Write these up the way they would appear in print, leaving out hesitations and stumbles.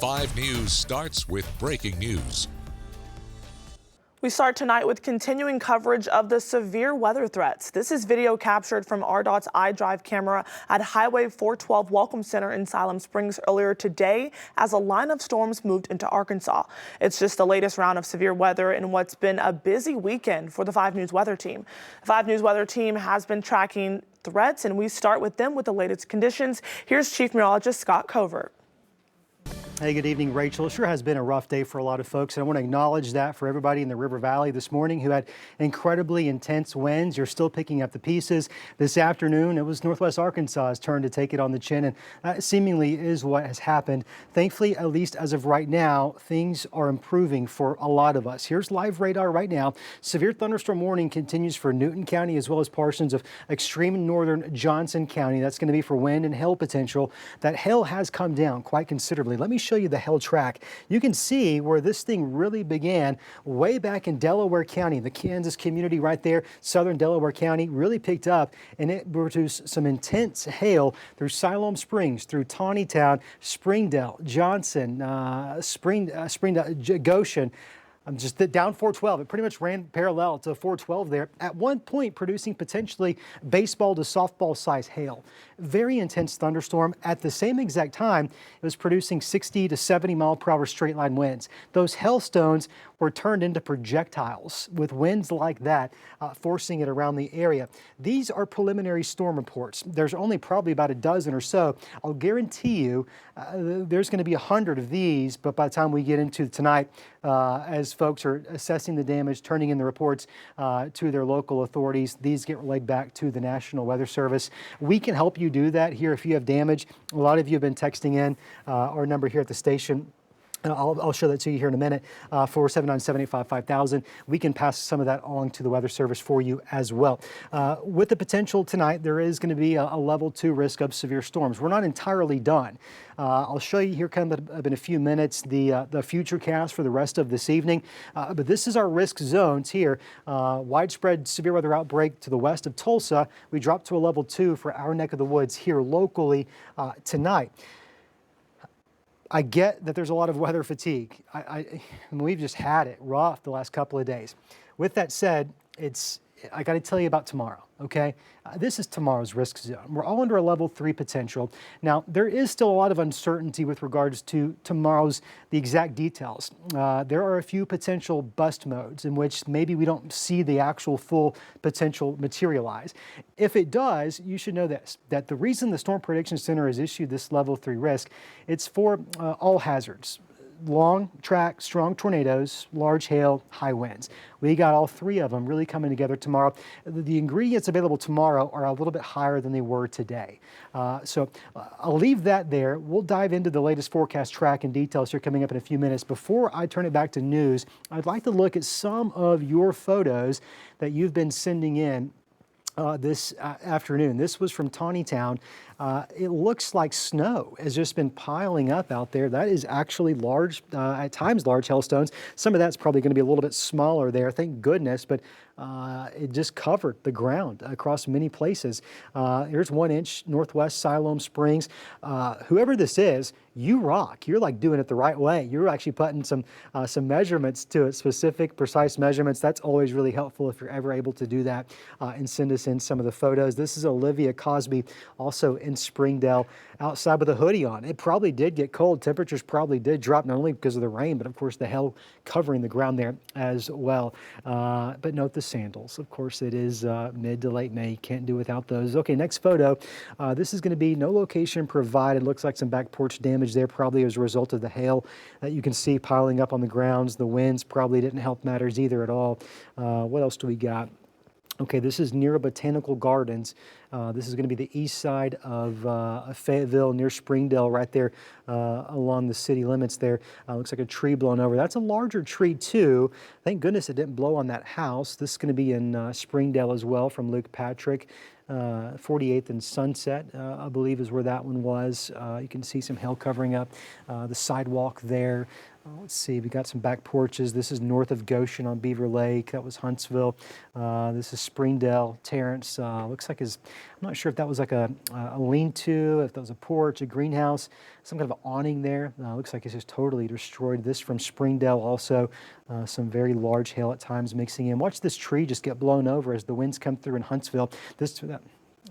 5 News starts with breaking news. We start tonight with continuing coverage of the severe weather threats. This is video captured from RDOT's iDrive camera at Highway 412 Welcome Center in Siloam Springs earlier today as a line of storms moved into Arkansas. It's just the latest round of severe weather in what's been a busy weekend for the 5 News weather team. The 5 News weather team has been tracking threats, and we start with them with the latest conditions. Here's Chief Meteorologist Scott Covert. Hey, good evening, Rachel. It sure has been a rough day for a lot of folks, and I want to acknowledge that for everybody in the River Valley this morning who had incredibly intense winds. You're still picking up the pieces. This afternoon, it was Northwest Arkansas's turn to take it on the chin, and that seemingly is what has happened. Thankfully, at least as of right now, things are improving for a lot of us. Here's live radar right now. Severe thunderstorm warning continues for Newton County as well as portions of extreme northern Johnson County. That's going to be for wind and hail potential. That hail has come down quite considerably. Let me show you the hail track. You can see where this thing really began way back in Delaware County, the Kansas community right there, southern Delaware County, really picked up, and it produced some intense hail through Siloam Springs, through Tawnytown, Springdale, Johnson, Goshen. Just down 412. It pretty much ran parallel to 412 there, at one point producing potentially baseball to softball size hail. Very intense thunderstorm. At the same exact time, it was producing 60 to 70 mile per hour straight line winds. Those hailstones were turned into projectiles with winds like that, forcing it around the area. These are preliminary storm reports. There's only probably about a dozen or so. I'll guarantee you there's going to be 100 of these, but by the time we get into tonight, as folks are assessing the damage, turning in the reports to their local authorities, these get relayed back to the National Weather Service. We can help you do that here if you have damage. A lot of you have been texting in our number here at the station. I'll show that to you here in a minute, 479-785-5000. We can pass some of that on to the Weather Service for you as well. With the potential tonight, there is going to be a level 2 risk of severe storms. We're not entirely done. I'll show you here kind of in a few minutes the future cast for the rest of this evening. But this is our risk zones here. Widespread severe weather outbreak to the west of Tulsa. We dropped to a level 2 for our neck of the woods here locally tonight. I get that there's a lot of weather fatigue. We've just had it rough the last couple of days. With that said, I got to tell you about tomorrow, okay? This is tomorrow's risk zone. We're all under a level 3 potential. Now, there is still a lot of uncertainty with regards to tomorrow's, the exact details. There are a few potential bust modes in which maybe we don't see the actual full potential materialize. If it does, you should know this, that the reason the Storm Prediction Center has issued this level 3 risk, it's for all hazards. Long track, strong tornadoes, large hail, high winds. We got all 3 of them really coming together tomorrow. The ingredients available tomorrow are a little bit higher than they were today. So I'll leave that there. We'll dive into the latest forecast track and details here coming up in a few minutes. Before I turn it back to news, I'd like to look at some of your photos that you've been sending in this afternoon. This was from Tawnytown. It looks like snow has just been piling up out there. That is actually large, at times large hailstones. Some of that's probably going to be a little bit smaller there, thank goodness, but it just covered the ground across many places. Here's 1 inch northwest Siloam Springs. Whoever this is, you rock. You're like doing it the right way. You're actually putting some measurements to it, specific, precise measurements. That's always really helpful if you're ever able to do that and send us in some of the photos. This is Olivia Cosby, also in Springdale, outside with a hoodie on. It probably did get cold. Temperatures probably did drop, not only because of the rain, but of course the hail covering the ground there as well. But note the sandals. Of course, it is mid to late May. Can't do without those. Okay, next photo. This is going to be no location provided. Looks like some back porch damage there, probably as a result of the hail that you can see piling up on the grounds. The winds probably didn't help matters either at all. What else do we got? Okay, this is near Botanical Gardens. This is going to be the east side of Fayetteville, near Springdale, right there along the city limits there. Looks like a tree blown over. That's a larger tree, too. Thank goodness it didn't blow on that house. This is going to be in Springdale as well, from Luke Patrick. 48th and Sunset, I believe, is where that one was. You can see some hail covering up the sidewalk there. Let's see, we got some back porches. This is north of Goshen on Beaver Lake. That was Huntsville. This is Springdale, Terrence. Looks like I'm not sure if that was like a lean-to, if that was a porch, a greenhouse, some kind of awning there. Looks like it's just totally destroyed. This from Springdale also. Some very large hail at times mixing in. Watch this tree just get blown over as the winds come through in Huntsville.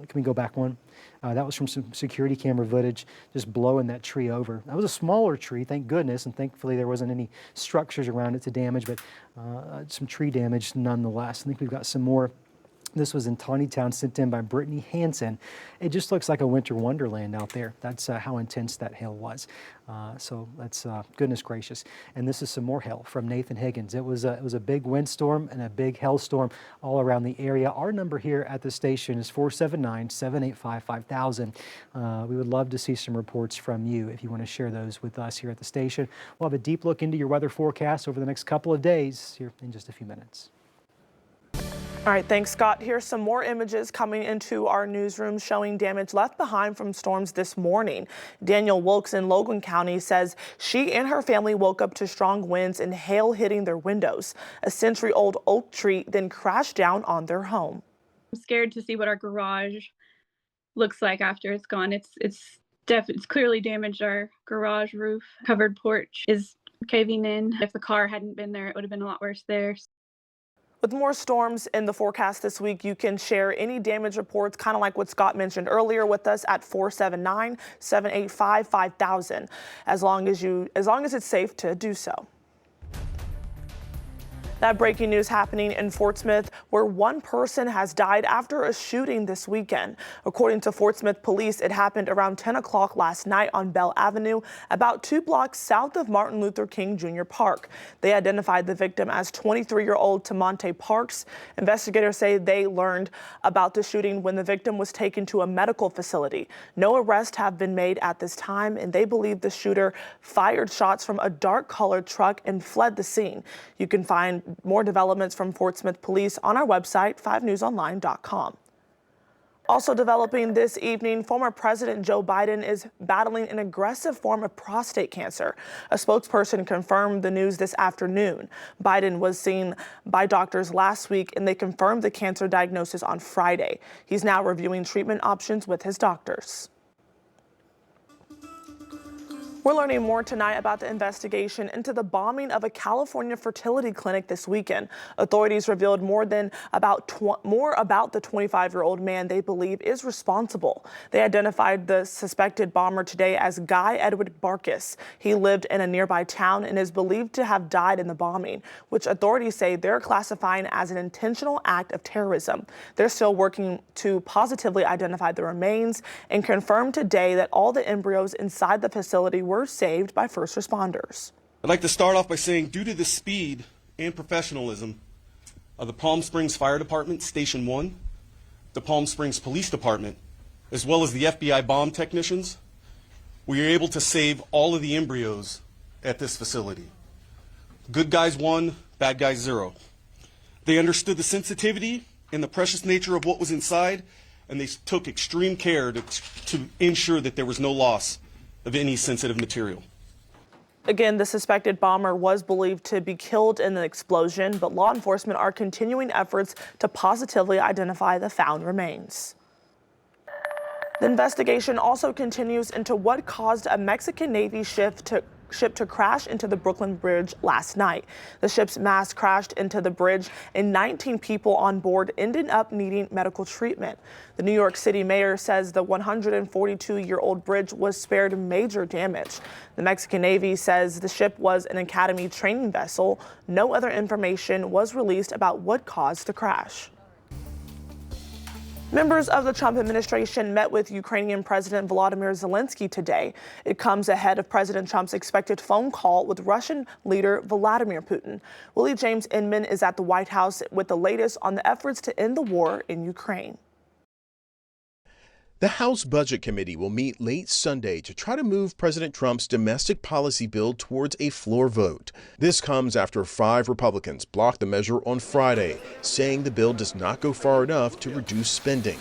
Can we go back one? That was from some security camera footage, just blowing that tree over. That was a smaller tree, thank goodness, and thankfully there wasn't any structures around it to damage, but some tree damage nonetheless. I think we've got some more. This was in Tawnytown, sent in by Brittany Hansen. It just looks like a winter wonderland out there. That's how intense that hail was. So that's goodness gracious. And this is some more hail from Nathan Higgins. It was a big windstorm and a big hailstorm all around the area. Our number here at the station is 479-785-5000. We would love to see some reports from you if you want to share those with us here at the station. We'll have a deep look into your weather forecast over the next couple of days here in just a few minutes. All right, thanks, Scott. Here's some more images coming into our newsroom showing damage left behind from storms this morning. Daniel Wilkes in Logan County says she and her family woke up to strong winds and hail hitting their windows. A century-old oak tree then crashed down on their home. I'm scared to see what our garage looks like after it's gone. It's clearly damaged. Our garage roof, covered porch is caving in. If the car hadn't been there, it would have been a lot worse there. With more storms in the forecast this week, you can share any damage reports, kind of like what Scott mentioned earlier, with us at 479-785-5000, as long as it's safe to do so. That breaking news happening in Fort Smith, where one person has died after a shooting this weekend. According to Fort Smith police, it happened around 10 o'clock last night on Bell Avenue, about 2 blocks south of Martin Luther King Jr. Park. They identified the victim as 23-year-old Tamonte Parks. Investigators say they learned about the shooting when the victim was taken to a medical facility. No arrests have been made at this time, and they believe the shooter fired shots from a dark-colored truck and fled the scene. You can find more developments from Fort Smith Police on our website, 5newsonline.com. Also developing this evening, former President Joe Biden is battling an aggressive form of prostate cancer. A spokesperson confirmed the news this afternoon. Biden was seen by doctors last week, and they confirmed the cancer diagnosis on Friday. He's now reviewing treatment options with his doctors. We're learning more tonight about the investigation into the bombing of a California fertility clinic this weekend. Authorities revealed more about the 25-year-old man they believe is responsible. They identified the suspected bomber today as Guy Edward Barkis. He lived in a nearby town and is believed to have died in the bombing, which authorities say they're classifying as an intentional act of terrorism. They're still working to positively identify the remains and confirm today that all the embryos inside the facility were saved by first responders. I'd like to start off by saying, due to the speed and professionalism of the Palm Springs Fire Department, Station 1, the Palm Springs Police Department, as well as the FBI bomb technicians, we are able to save all of the embryos at this facility. Good guys 1, bad guys 0. They understood the sensitivity and the precious nature of what was inside, and they took extreme care to ensure that there was no loss of any sensitive material. Again, the suspected bomber was believed to be killed in the explosion, but law enforcement are continuing efforts to positively identify the found remains. The investigation also continues into what caused a Mexican Navy ship to crash into the Brooklyn Bridge last night. The ship's mast crashed into the bridge and 19 people on board ended up needing medical treatment. The New York City mayor says the 142-year-old bridge was spared major damage. The Mexican Navy says the ship was an Academy training vessel. No other information was released about what caused the crash. Members of the Trump administration met with Ukrainian President Volodymyr Zelensky today. It comes ahead of President Trump's expected phone call with Russian leader Vladimir Putin. Willie James Inman is at the White House with the latest on the efforts to end the war in Ukraine. The House Budget Committee will meet late Sunday to try to move President Trump's domestic policy bill towards a floor vote. This comes after 5 Republicans blocked the measure on Friday, saying the bill does not go far enough to reduce spending.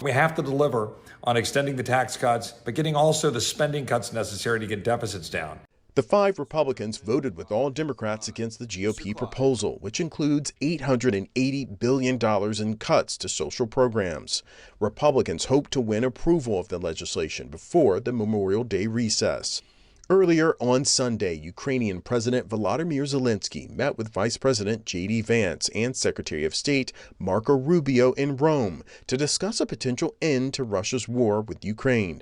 We have to deliver on extending the tax cuts, but getting also the spending cuts necessary to get deficits down. The 5 Republicans voted with all Democrats against the GOP proposal, which includes $880 billion in cuts to social programs. Republicans hope to win approval of the legislation before the Memorial Day recess. Earlier on Sunday, Ukrainian President Volodymyr Zelensky met with Vice President J.D. Vance and Secretary of State Marco Rubio in Rome to discuss a potential end to Russia's war with Ukraine.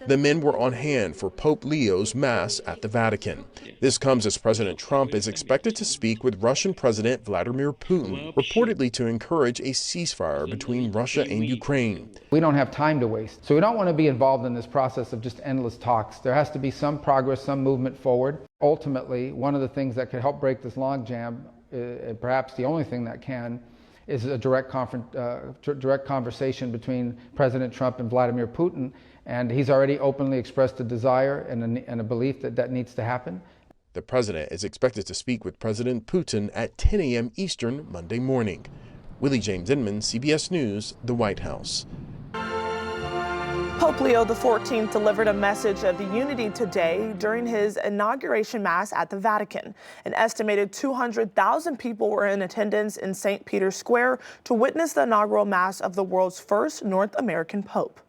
The men were on hand for Pope Leo's Mass at the Vatican. This comes as President Trump is expected to speak with Russian President Vladimir Putin, reportedly to encourage a ceasefire between Russia and Ukraine. We don't have time to waste, so we don't want to be involved in this process of just endless talks. There has to be some progress, some movement forward. Ultimately, one of the things that could help break this logjam, perhaps the only thing that can, is a direct conversation between President Trump and Vladimir Putin. And he's already openly expressed a desire and a belief that that needs to happen. The president is expected to speak with President Putin at 10 a.m. Eastern Monday morning. Willie James Inman, CBS News, the White House. Pope Leo XIV delivered a message of unity today during his inauguration mass at the Vatican. An estimated 200,000 people were in attendance in St. Peter's Square to witness the inaugural mass of the world's first North American pope.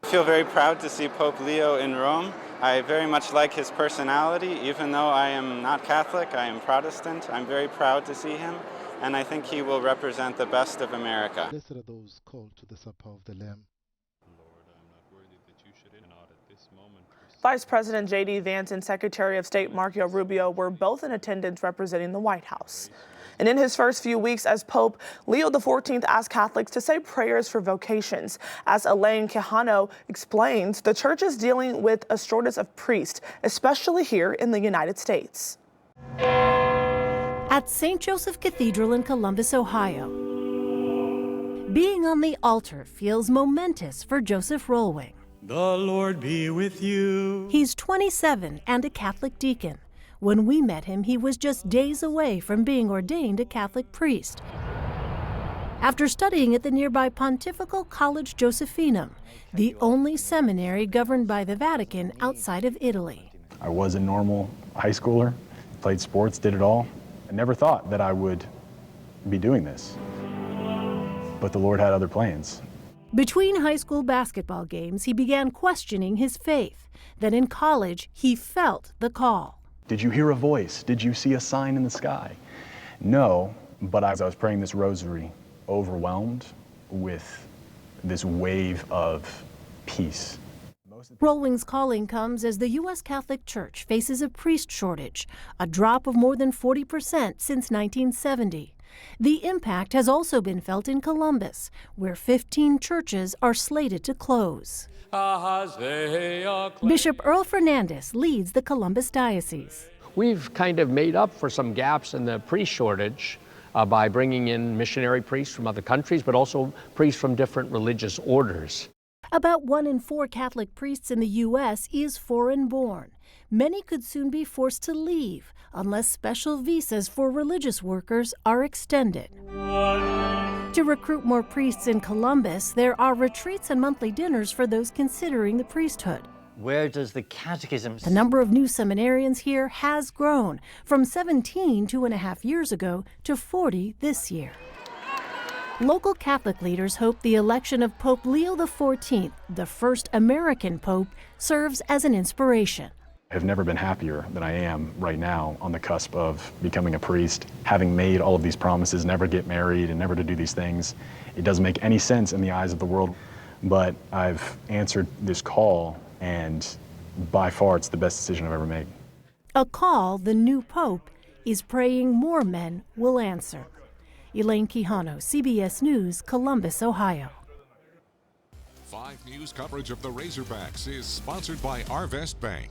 I feel very proud to see Pope Leo in Rome. I very much like his personality. Even though I am not Catholic, I am Protestant. I'm very proud to see him, and I think he will represent the best of America. Blessed are those called to the supper of the Lamb. Vice President J.D. Vance and Secretary of State Marco Rubio were both in attendance representing the White House. And in his first few weeks as Pope, Leo XIV asked Catholics to say prayers for vocations. As Elaine Quijano explains, the church is dealing with a shortage of priests, especially here in the United States. At St. Joseph Cathedral in Columbus, Ohio, being on the altar feels momentous for Joseph Rollwing. The Lord be with you. He's 27 and a Catholic deacon. When we met him, he was just days away from being ordained a Catholic priest. After studying at the nearby Pontifical College Josephinum, the only seminary governed by the Vatican outside of Italy. I was a normal high schooler, played sports, did it all. I never thought that I would be doing this, but the Lord had other plans. Between high school basketball games, he began questioning his faith. Then in college, he felt the call. Did you hear a voice? Did you see a sign in the sky? No, but as I was praying this rosary, overwhelmed with this wave of peace. Rollwing's calling comes as the U.S. Catholic Church faces a priest shortage, a drop of more than 40% since 1970. The impact has also been felt in Columbus, where 15 churches are slated to close. Bishop Earl Fernandez leads the Columbus Diocese. We've kind of made up for some gaps in the priest shortage by bringing in missionary priests from other countries, but also priests from different religious orders. About 1 in 4 Catholic priests in the U.S. is foreign-born. Many could soon be forced to leave unless special visas for religious workers are extended. To recruit more priests in Columbus, there are retreats and monthly dinners for those considering the priesthood. Where does the catechism... The number of new seminarians here has grown from 17 2.5 years ago to 40 this year. Local Catholic leaders hope the election of Pope Leo XIV, the first American pope, serves as an inspiration. I have never been happier than I am right now on the cusp of becoming a priest, having made all of these promises, never get married and never to do these things. It doesn't make any sense in the eyes of the world, but I've answered this call, and by far it's the best decision I've ever made. A call the new pope is praying more men will answer. Elaine Quijano, CBS News, Columbus, Ohio. 5 News coverage of the Razorbacks is sponsored by Arvest Bank.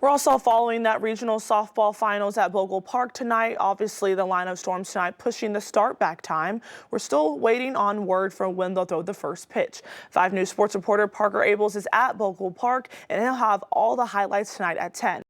We're also following that regional softball finals at Bogle Park tonight. Obviously, the line of storms tonight pushing the start back time. We're still waiting on word for when they'll throw the first pitch. 5 News sports reporter Parker Abels is at Bogle Park, and he'll have all the highlights tonight at 10.